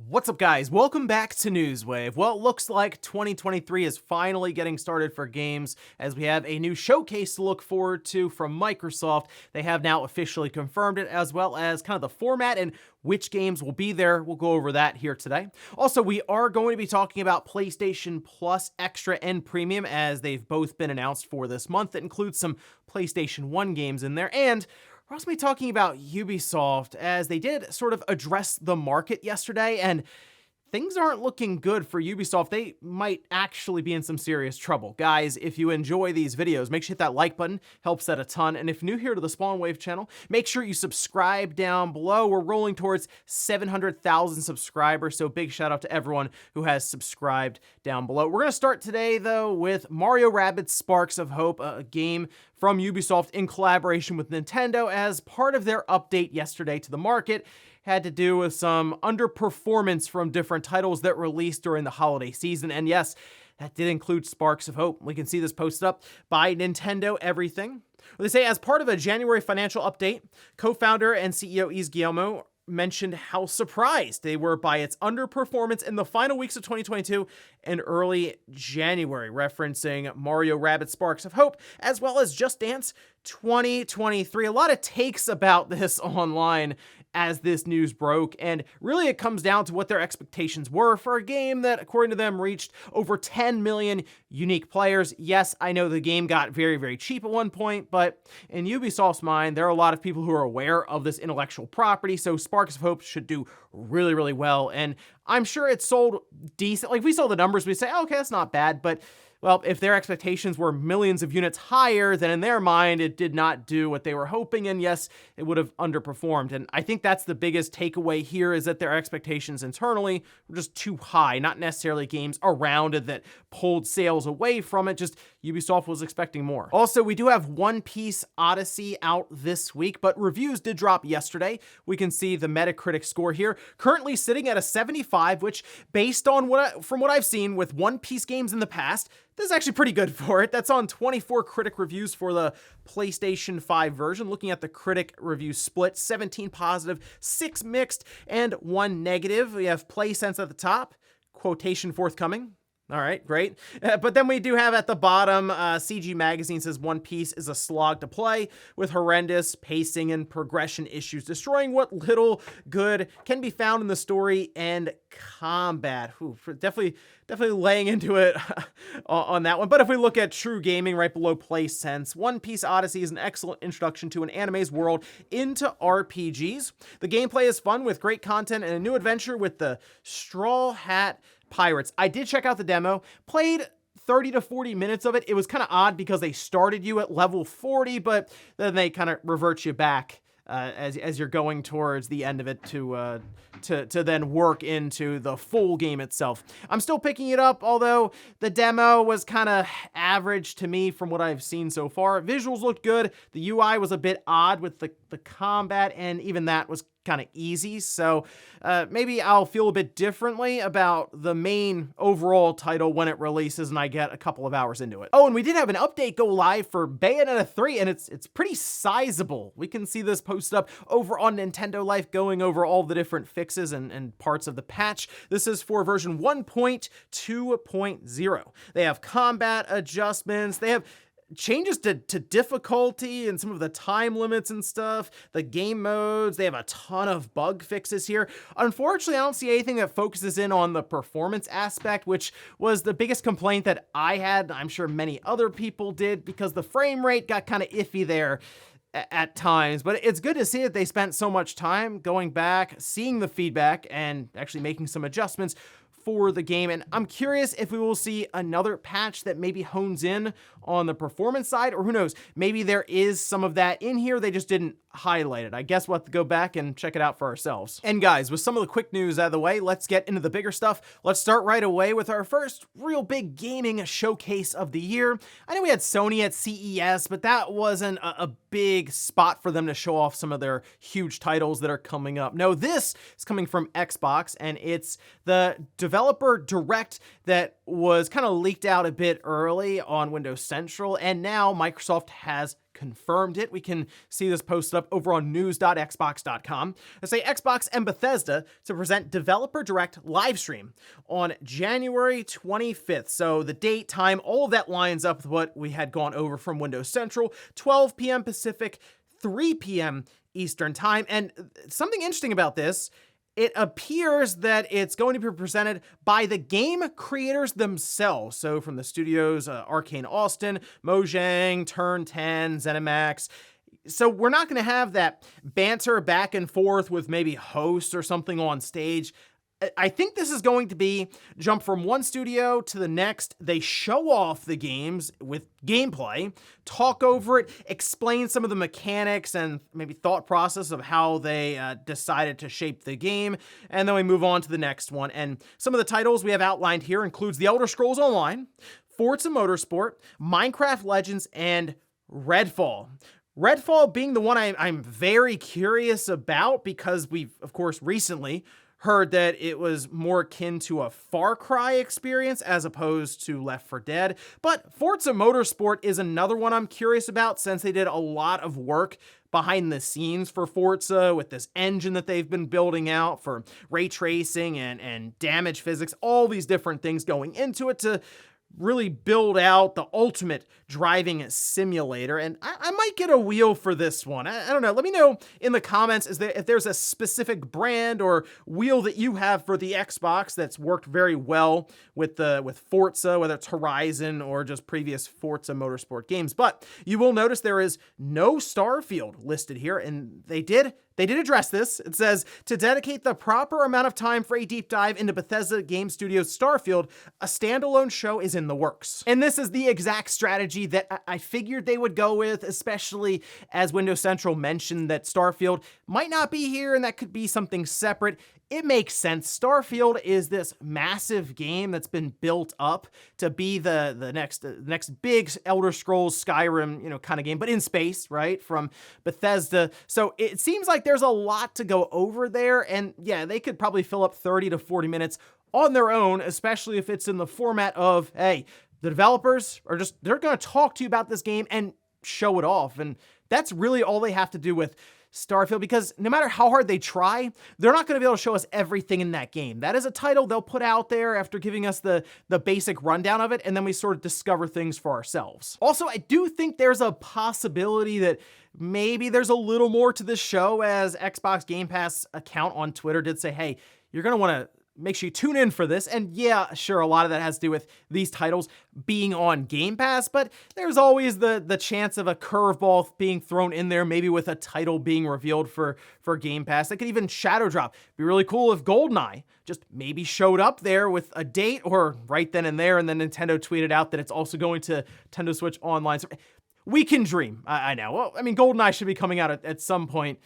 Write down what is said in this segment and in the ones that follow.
What's up, guys? Welcome back to Newswave. Well, it looks like 2023 is finally getting started for games as we have a new showcase to look forward to from Microsoft. They have now officially confirmed it, as well as kind of the format and which games will be there. We'll go over that here today. Also, we are going to be talking about PlayStation Plus Extra and Premium, as they've both been announced for this month. That includes some PlayStation 1 games in there, and we're also going to be talking about Ubisoft, as they did sort of address the market yesterday, and things aren't looking good for Ubisoft. They might actually be in some serious trouble. Guys, if you enjoy these videos, make sure you hit that like button. Helps that a ton. And if you're new here to the Spawnwave channel, make sure you subscribe down below. We're rolling towards 700,000 subscribers, so big shout out to everyone who has subscribed down below. We're going to start today, though, with Mario Rabbids Sparks of Hope, a game from Ubisoft in collaboration with Nintendo as part of their update yesterday to the market. Had to do with some underperformance from different titles that released during the holiday season. And yes, that did include Sparks of Hope. We can see this posted up by Nintendo Everything. They say, as part of a January financial update, co-founder and CEO Yves Guillemot mentioned how surprised they were by its underperformance in the final weeks of 2022 and early January, referencing Mario Rabbids Sparks of Hope, as well as Just Dance 2023. A lot of takes about this online as this news broke, and really it comes down to what their expectations were for a game that, according to them, reached over 10 million unique players. Yes, I know the game got very, very cheap at one point, but in Ubisoft's mind, there are a lot of people who are aware of this intellectual property, so Sparks of Hope should do really, really well, and I'm sure it sold decent. Like, if we saw the numbers, we'd say, oh, okay, that's not bad, but well, if their expectations were millions of units higher, then in their mind, it did not do what they were hoping, and yes, it would have underperformed. And I think that's the biggest takeaway here, is that their expectations internally were just too high, not necessarily games around it that pulled sales away from it, just Ubisoft was expecting more. Also, we do have One Piece Odyssey out this week, but reviews did drop yesterday. We can see the Metacritic score here, currently sitting at a 75, which, based on from what I've seen with One Piece games in the past, this is actually pretty good for it. That's on 24 critic reviews for the PlayStation 5 version. Looking at the critic review split, 17 positive, 6 mixed, and 1 negative. We have PlaySense at the top, quotation forthcoming. All right, great. But then we do have at the bottom, CG Magazine says One Piece is a slog to play with horrendous pacing and progression issues, destroying what little good can be found in the story and combat. Ooh, definitely laying into it on that one. But if we look at True Gaming right below PlaySense, One Piece Odyssey is an excellent introduction to an anime's world into RPGs. The gameplay is fun with great content and a new adventure with the Straw Hat Pirates. I did check out the demo, played 30 to 40 minutes of it. It was kind of odd because they started you at level 40, but then they kind of revert you back as you're going towards the end of it to then work into the full game itself. I'm still picking it up, although the demo was kind of average to me from what I've seen so far. Visuals looked good. The UI was a bit odd with the combat, and even that was kind of easy, so maybe I'll feel a bit differently about the main overall title when it releases and I get a couple of hours into it. Oh, and we did have an update go live for Bayonetta 3, and it's pretty sizable. We can see this posted up over on Nintendo Life, going over all the different fixes and parts of the patch. This is for version 1.2.0. They have combat adjustments, they have changes to difficulty and some of the time limits and stuff, the game modes. They have a ton of bug fixes here. Unfortunately, I don't see anything that focuses in on the performance aspect, which was the biggest complaint that I had. I'm sure many other people did, because the frame rate got kind of iffy there at times, but it's good to see that they spent so much time going back, seeing the feedback, and actually making some adjustments for the game. And I'm curious if we will see another patch that maybe hones in on the performance side, or who knows, maybe there is some of that in here, they just didn't highlight it. I guess we'll have to go back and check it out for ourselves. And guys, with some of the quick news out of the way, let's get into the bigger stuff. Let's start right away with our first real big gaming showcase of the year. I know we had Sony at CES, but that wasn't a big spot for them to show off some of their huge titles that are coming up. No, this is coming from Xbox, and it's the developer direct that was kind of leaked out a bit early on Windows Central, and now Microsoft has confirmed it. We can see this posted up over on news.xbox.com. They say Xbox and Bethesda to present Developer Direct livestream on January 25th. So the date, time, all of that lines up with what we had gone over from Windows Central, 12 p.m. Pacific, 3 p.m. Eastern Time. And something interesting about this, it appears that it's going to be presented by the game creators themselves. So from the studios, Arcane Austin, Mojang, Turn 10, ZeniMax. So we're not going to have that banter back and forth with maybe hosts or something on stage. I think this is going to be jump from one studio to the next. They show off the games with gameplay, talk over it, explain some of the mechanics and maybe thought process of how they decided to shape the game, and then we move on to the next one. And some of the titles we have outlined here includes The Elder Scrolls Online, Forza Motorsport, Minecraft Legends, and Redfall. Redfall being the one I'm very curious about because we've, of course, recently heard that it was more akin to a Far Cry experience as opposed to Left 4 Dead. But Forza Motorsport is another one I'm curious about since they did a lot of work behind the scenes for Forza with this engine that they've been building out for ray tracing and damage physics, all these different things going into it to really build out the ultimate driving simulator. And I might get a wheel for this one. I don't know. Let me know in the comments if there's a specific brand or wheel that you have for the Xbox that's worked very well with Forza, whether it's Horizon or just previous Forza Motorsport games. But you will notice there is no Starfield listed here, and they did address this. It says, to dedicate the proper amount of time for a deep dive into Bethesda Game Studios' Starfield, a standalone show is in the works. And this is the exact strategy that I figured they would go with, especially as Windows Central mentioned that Starfield might not be here and that could be something separate. It makes sense. Starfield is this massive game that's been built up to be the next big Elder Scrolls Skyrim, kind of game, but in space, right? From Bethesda. So it seems like there's a lot to go over there. And yeah, they could probably fill up 30 to 40 minutes on their own, especially if it's in the format of, hey, the developers are they're going to talk to you about this game and show it off. And that's really all they have to do with Starfield, because no matter how hard they try, they're not going to be able to show us everything in that game. That is a title they'll put out there after giving us the basic rundown of it, and then we sort of discover things for ourselves. Also, I do think there's a possibility that maybe there's a little more to this show, as Xbox Game Pass account on Twitter did say, hey, you're going to want to make sure you tune in for this. And yeah, sure, a lot of that has to do with these titles being on Game Pass, but there's always the chance of a curveball being thrown in there, maybe with a title being revealed for Game Pass. That could even shadow drop. It'd be really cool if GoldenEye just maybe showed up there with a date or right then and there, and then Nintendo tweeted out that it's also going to Nintendo Switch Online. So we can dream. I know. Well, I mean, GoldenEye should be coming out at some point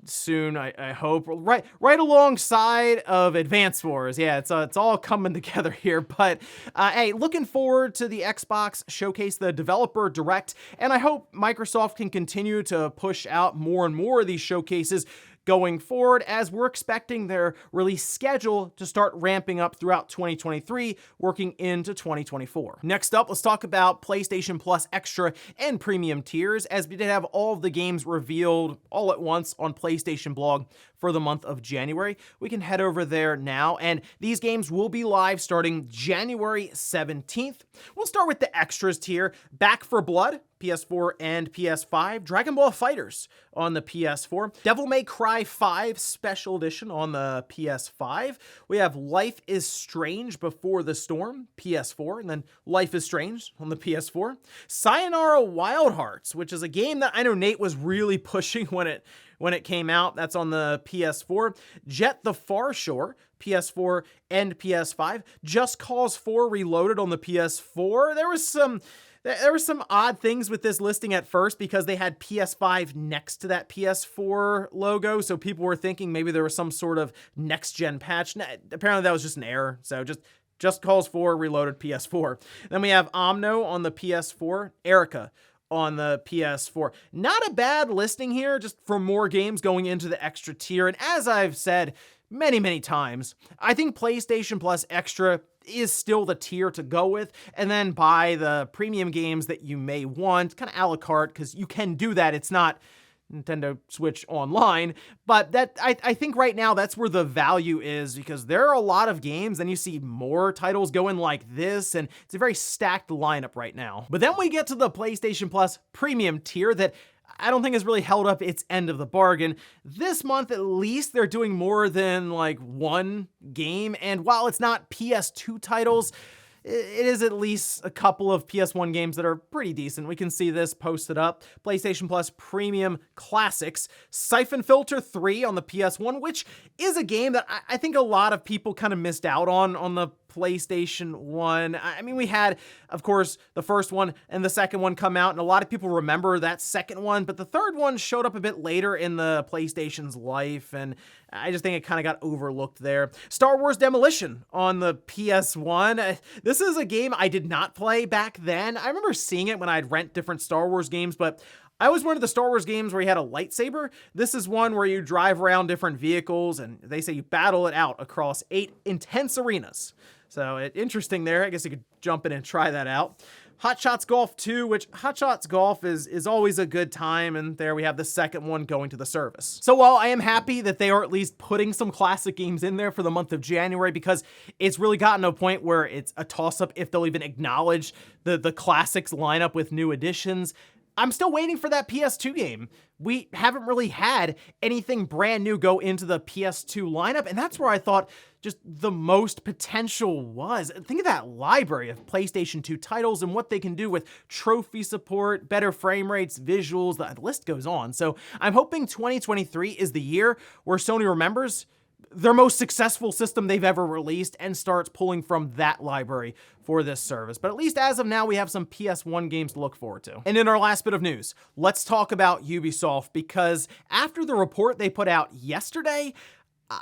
soon, I hope, right alongside of Advance Wars. Yeah, it's all coming together here. But hey, looking forward to the Xbox showcase, the Developer Direct, and I hope Microsoft can continue to push out more and more of these showcases going forward, as we're expecting their release schedule to start ramping up throughout 2023, working into 2024. Next up, let's talk about PlayStation Plus Extra and Premium tiers, as we did have all of the games revealed all at once on PlayStation Blog for the month of January. We can head over there now, and these games will be live starting January 17th. We'll start with the Extras tier. Back 4 Blood, PS4 and PS5, Dragon Ball FighterZ on the PS4, Devil May Cry 5 Special Edition on the PS5. We have Life is Strange Before the Storm, PS4, and then Life is Strange on the PS4. Sayonara Wild Hearts, which is a game that I know Nate was really pushing when it came out. That's on the PS4. Jet the Far Shore, PS4 and PS5. Just Cause 4 Reloaded on the PS4. There were some odd things with this listing at first because they had PS5 next to that PS4 logo, so people were thinking maybe there was some sort of next-gen patch. Apparently that was just an error, so just Cause 4 Reloaded PS4. Then we have Omno on the PS4, Erica on the PS4. Not a bad listing here, just for more games going into the extra tier, and as I've said many, many times. I think PlayStation Plus Extra is still the tier to go with, and then buy the premium games that you may want, kind of a la carte, because you can do that. It's not Nintendo Switch Online, but that I think right now that's where the value is, because there are a lot of games and you see more titles going like this, and it's a very stacked lineup right now. But then we get to the PlayStation Plus premium tier that I don't think has really held up its end of the bargain. This month, at least, they're doing more than like one game, and while it's not PS2 titles, it is at least a couple of PS1 games that are pretty decent. We can see this posted up. PlayStation Plus Premium Classics, Siphon Filter 3 on the PS1, which is a game that I think a lot of people kind of missed out on the PlayStation 1. I mean, we had, of course, the first one and the second one come out, and a lot of people remember that second one, but the third one showed up a bit later in the PlayStation's life, and I just think it kind of got overlooked there. Star Wars Demolition on the PS1. This is a game I did not play back then. I remember seeing it when I'd rent different Star Wars games, but I always wanted the Star Wars games where you had a lightsaber. This is one where you drive around different vehicles, and they say you battle it out across 8 intense arenas. So interesting there. I guess you could jump in and try that out. Hot Shots Golf 2, which Hot Shots Golf is always a good time, and there we have the second one going to the service. So while I am happy that they are at least putting some classic games in there for the month of January, because it's really gotten to a point where it's a toss-up if they'll even acknowledge the classics lineup with new additions, I'm still waiting for that PS2 game. We haven't really had anything brand new go into the PS2 lineup, and that's where I thought just the most potential was. Think of that library of PlayStation 2 titles and what they can do with trophy support, better frame rates, visuals, the list goes on. So I'm hoping 2023 is the year where Sony remembers their most successful system they've ever released and starts pulling from that library for this service. But at least as of now, we have some PS1 games to look forward to. And in our last bit of news, let's talk about Ubisoft, because after the report they put out yesterday,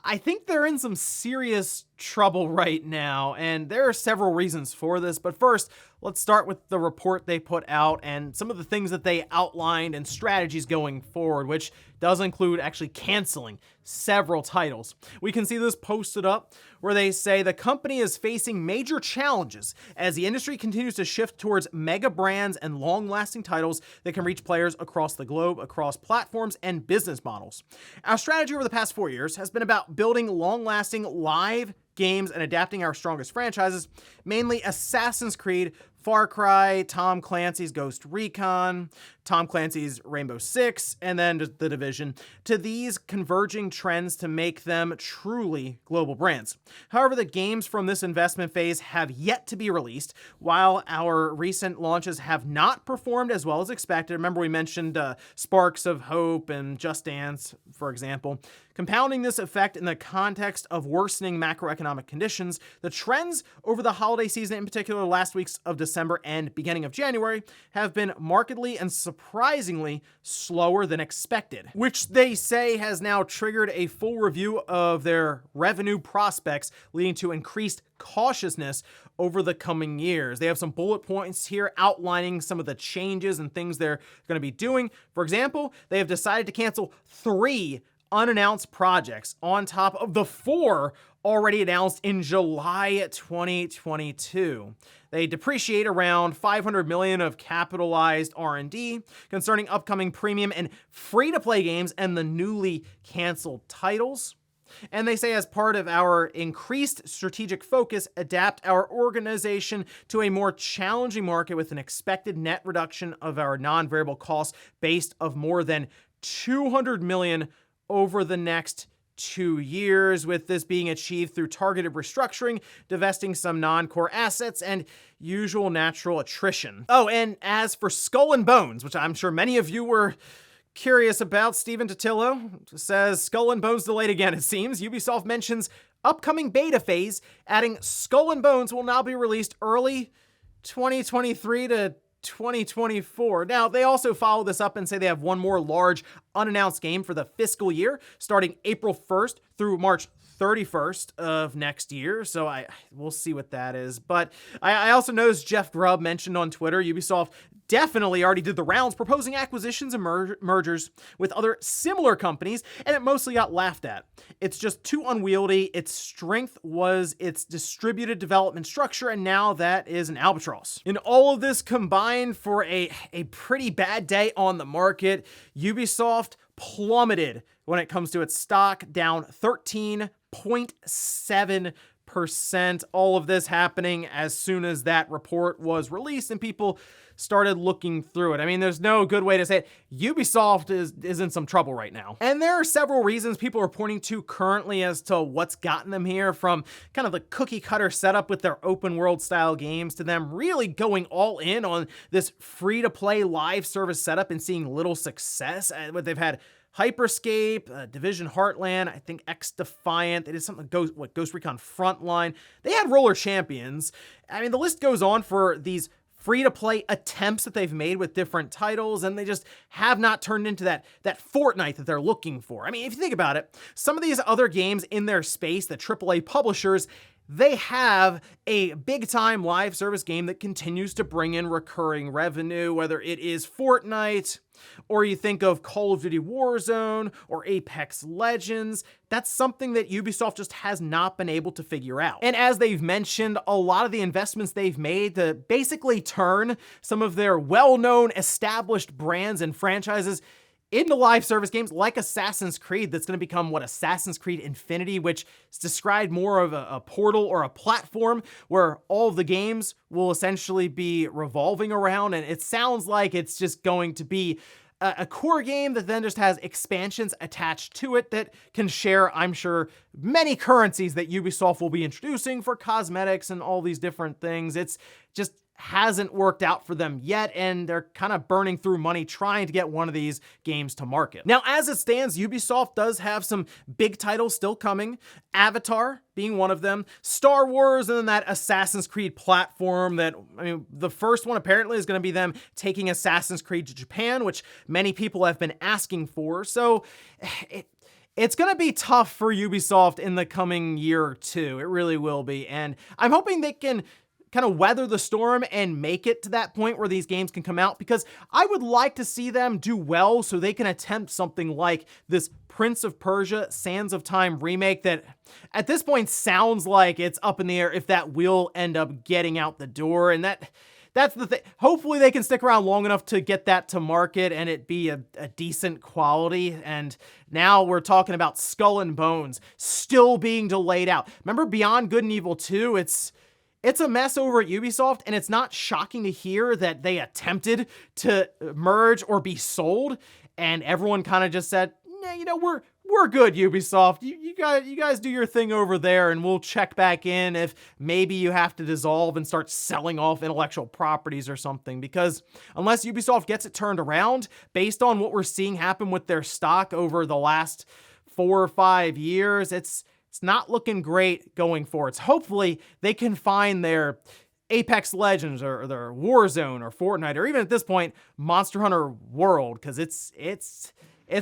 I think they're in some serious trouble right now, and there are several reasons for this. But first, let's start with the report they put out and some of the things that they outlined and strategies going forward, which does include actually canceling several titles. We can see this posted up where they say the company is facing major challenges as the industry continues to shift towards mega brands and long-lasting titles that can reach players across the globe, across platforms and business models. Our strategy over the past 4 years has been about building long-lasting live games and adapting our strongest franchises, mainly Assassin's Creed, Far Cry, Tom Clancy's Ghost Recon, Tom Clancy's Rainbow Six, and then The Division, to these converging trends to make them truly global brands. However, the games from this investment phase have yet to be released, while our recent launches have not performed as well as expected. Remember, we mentioned Sparks of Hope and Just Dance, for example. Compounding this effect in the context of worsening macroeconomic conditions, the trends over the holiday season, in particular last weeks of December and beginning of January, have been markedly and surprisingly slower than expected, which they say has now triggered a full review of their revenue prospects, leading to increased cautiousness over the coming years. They have some bullet points here outlining some of the changes and things they're going to be doing. For example, they have decided to cancel 3 unannounced projects on top of the 4 already announced in July 2022. They depreciate around $500 million of capitalized R&D concerning upcoming premium and free-to-play games and the newly canceled titles. And they say, as part of our increased strategic focus, adapt our organization to a more challenging market with an expected net reduction of our non-variable costs based of more than $200 million over the next 2 years, with this being achieved through targeted restructuring, divesting some non-core assets, and usual natural attrition. Oh, and as for Skull and Bones, which I'm sure many of you were curious about, Stephen Totillo says Skull and Bones delayed again, it seems. Ubisoft mentions upcoming beta phase, adding Skull and Bones will now be released early 2023 to 2024. Now, they also follow this up and say they have one more large unannounced game for the fiscal year starting April 1st through March 31st of next year, so we'll see what that is. But I also noticed Jeff Grubb mentioned on Twitter, Ubisoft definitely already did the rounds proposing acquisitions and mergers with other similar companies, and it mostly got laughed at. It's just too unwieldy. Its strength was its distributed development structure, and now that is an albatross. And all of this combined for a pretty bad day on the market. Ubisoft plummeted when it comes to its stock, down 13.7%. All of this happening as soon as that report was released and people started looking through it. I mean, there's no good way to say it. Ubisoft is in some trouble right now. And there are several reasons people are pointing to currently as to what's gotten them here, from kind of the cookie cutter setup with their open world style games to them really going all in on this free to play live service setup and seeing little success. They've had Hyperscape, Division Heartland, I think X-Defiant, they did something, Ghost Recon Frontline. They had Roller Champions. I mean, the list goes on for these free-to-play attempts that they've made with different titles, and they just have not turned into that Fortnite that they're looking for. I mean, if you think about it, some of these other games in their space, the AAA publishers, they have a big-time live service game that continues to bring in recurring revenue, whether it is Fortnite, or you think of Call of Duty Warzone, or Apex Legends. That's something that Ubisoft just has not been able to figure out. And as they've mentioned, a lot of the investments they've made to basically turn some of their well-known established brands and franchises into live service games like Assassin's Creed, that's going to become what, Assassin's Creed Infinity, which is described more of a portal or a platform where all of the games will essentially be revolving around. And it sounds like it's just going to be a core game that then just has expansions attached to it that can share, I'm sure, many currencies that Ubisoft will be introducing for cosmetics and all these different things. It's just hasn't worked out for them yet, and they're kind of burning through money trying to get one of these games to market. Now, as it stands, Ubisoft does have some big titles still coming, Avatar being one of them, Star Wars, and then that Assassin's Creed platform that, I mean, the first one apparently is going to be them taking Assassin's Creed to Japan, which many people have been asking for, so it's going to be tough for Ubisoft in the coming year or two. It really will be, and I'm hoping they can kind of weather the storm and make it to that point where these games can come out, because I would like to see them do well so they can attempt something like this Prince of Persia Sands of Time remake that at this point sounds like it's up in the air if that will end up getting out the door. And that's the thing. Hopefully they can stick around long enough to get that to market and it be a decent quality. And now we're talking about Skull and Bones still being delayed out. Remember Beyond Good and Evil 2? It's a mess over at Ubisoft, and it's not shocking to hear that they attempted to merge or be sold, and everyone kind of just said, nah, you know, we're good, Ubisoft. You guys do your thing over there, and we'll check back in if maybe you have to dissolve and start selling off intellectual properties or something, because unless Ubisoft gets it turned around, based on what we're seeing happen with their stock over the last 4 or 5 years, it's not looking great going forward. Hopefully they can find their Apex Legends or their Warzone or Fortnite, or even at this point, Monster Hunter World, because it's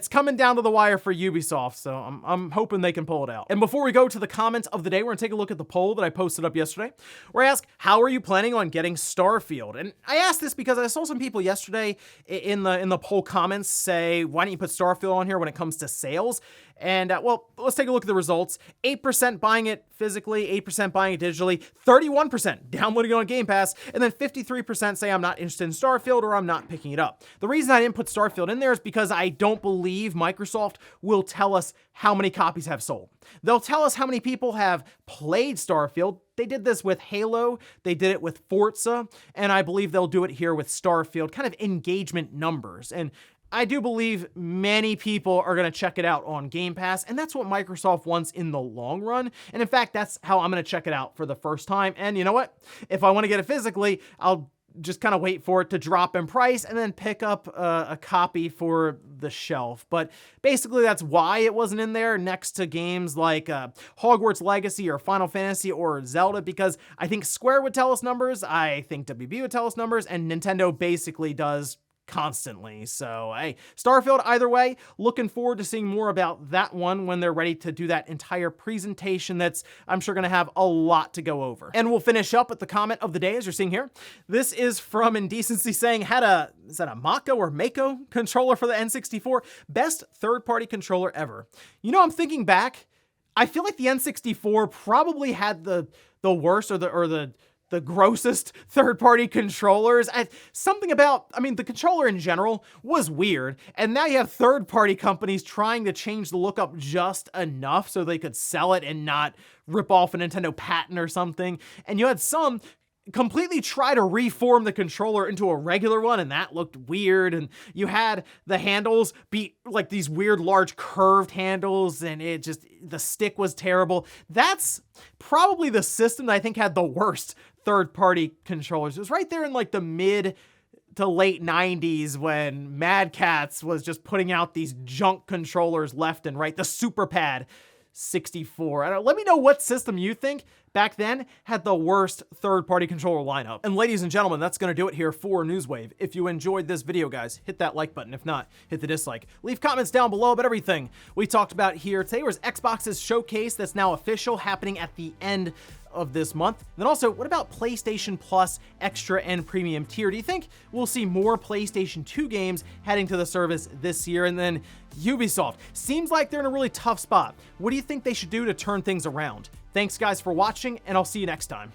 coming down to the wire for Ubisoft, so I'm hoping they can pull it out. And before we go to the comments of the day, we're gonna take a look at the poll that I posted up yesterday, where I asked, how are you planning on getting Starfield? And I asked this because I saw some people yesterday in the poll comments say, why don't you put Starfield on here when it comes to sales? And well, let's take a look at the results. 8% buying it physically, 8% buying it digitally, 31% downloading it on Game Pass, and then 53% say I'm not interested in Starfield or I'm not picking it up. The reason I didn't put Starfield in there is because I don't believe Microsoft will tell us how many copies have sold. They'll tell us how many people have played Starfield. They did this with Halo, they did it with Forza, and I believe they'll do it here with Starfield, kind of engagement numbers. And I do believe many people are going to check it out on Game Pass, and that's what Microsoft wants in the long run. And in fact, that's how I'm going to check it out for the first time. And you know what? If I want to get it physically, I'll just kind of wait for it to drop in price and then pick up a copy for the shelf. But basically, that's why it wasn't in there next to games like Hogwarts Legacy or Final Fantasy or Zelda, because I think Square would tell us numbers, I think WB would tell us numbers, and Nintendo basically does constantly. So, hey, Starfield, either way, looking forward to seeing more about that one when they're ready to do that entire presentation that's, I'm sure, going to have a lot to go over. And we'll finish up with the comment of the day, as you're seeing here. This is from Indecency saying, is that a Mako or Mako controller for the N64? Best third-party controller ever. You know, I'm thinking back, I feel like the N64 probably had the worst or the grossest third-party controllers. Something about, I mean, the controller in general was weird, and now you have third-party companies trying to change the look up just enough so they could sell it and not rip off a Nintendo patent or something. And you had some completely try to reform the controller into a regular one, and that looked weird. And you had the handles be like these weird large curved handles, and the stick was terrible. That's probably the system that I think had the worst third-party controllers. It was right there in like the mid to late 90s when Mad Catz was just putting out these junk controllers left and right. The Super Pad 64. Let me know what system you think back then had the worst third-party controller lineup. And ladies and gentlemen, that's going to do it here for Newswave. If you enjoyed this video, guys, hit that like button. If not, hit the dislike. Leave comments down below about everything we talked about here. Today was Xbox's showcase that's now official, happening at the end of this month. And then also, what about PlayStation Plus Extra and Premium tier? Do you think we'll see more PlayStation 2 games heading to the service this year? And then Ubisoft. Seems like they're in a really tough spot. What do you think they should do to turn things around? Thanks guys for watching, and I'll see you next time.